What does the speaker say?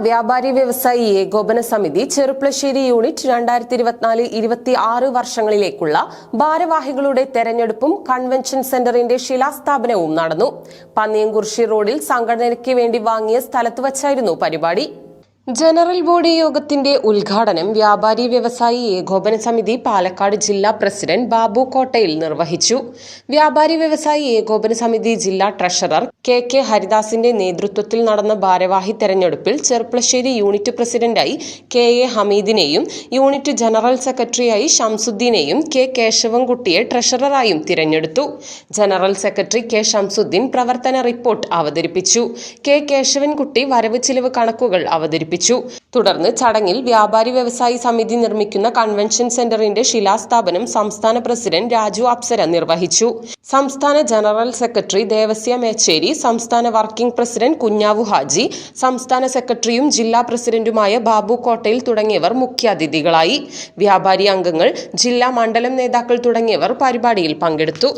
വ്യാപാരി വ്യവസായി ഏകോപന സമിതി ചെറുപ്ലശ്ശേരി യൂണിറ്റ് 2024-26 വർഷങ്ങളിലേക്കുള്ള ഭാരവാഹികളുടെ തെരഞ്ഞെടുപ്പും കൺവെൻഷൻ സെന്ററിന്റെ ശിലാസ്ഥാപനവും നടന്നു. പന്നിയംകുറിശി റോഡിൽ സംഘടനയ്ക്ക് വേണ്ടി വാങ്ങിയ സ്ഥലത്ത് വച്ചായിരുന്നു പരിപാടി. ജനറൽ ബോഡി യോഗത്തിന്റെ ഉദ്ഘാടനം വ്യാപാരി വ്യവസായി ഏകോപന സമിതി പാലക്കാട് ജില്ലാ പ്രസിഡന്റ് ബാബു കോട്ടയിൽ നിർവഹിച്ചു. വ്യാപാരി വ്യവസായി ഏകോപന സമിതി ജില്ലാ ട്രഷറർ കെ ഹരിദാസിന്റെ നേതൃത്വത്തിൽ നടന്ന ഭാരവാഹി തെരഞ്ഞെടുപ്പിൽ ചെർപ്പളശ്ശേരി യൂണിറ്റ് പ്രസിഡന്റായി കെ ഹമീദിനെയും യൂണിറ്റ് ജനറൽ സെക്രട്ടറിയായി ഷംസുദ്ദീനെയും കേശവൻകുട്ടിയെ ട്രഷററായും തിരഞ്ഞെടുത്തു. ജനറൽ സെക്രട്ടറി കെ ഷംസുദ്ദീൻ പ്രവർത്തന റിപ്പോർട്ട് അവതരിപ്പിച്ചു. കേശവൻകുട്ടി വരവ് ചിലവ് കണക്കുകൾ അവതരിപ്പിച്ചു. തുടർന്ന് ചടങ്ങിൽ വ്യാപാരി വ്യവസായി സമിതി നിർമ്മിക്കുന്ന കൺവെൻഷൻ സെന്ററിന്റെ ശിലാസ്ഥാപനം സംസ്ഥാന പ്രസിഡന്റ് രാജു അപ്സര നിർവഹിച്ചു. സംസ്ഥാന ജനറൽ സെക്രട്ടറി ദേവസ്യ മേച്ചേരി, സംസ്ഥാന വർക്കിംഗ് പ്രസിഡന്റ് കുഞ്ഞാവു ഹാജി, സംസ്ഥാന സെക്രട്ടറിയും ജില്ലാ പ്രസിഡന്റുമായ ബാബു കോട്ടയിൽ തുടങ്ങിയവർ മുഖ്യാതിഥികളായി. വ്യാപാരി അംഗങ്ങൾ, ജില്ലാ മണ്ഡലം നേതാക്കൾ തുടങ്ങിയവർ പരിപാടിയിൽ പങ്കെടുത്തു.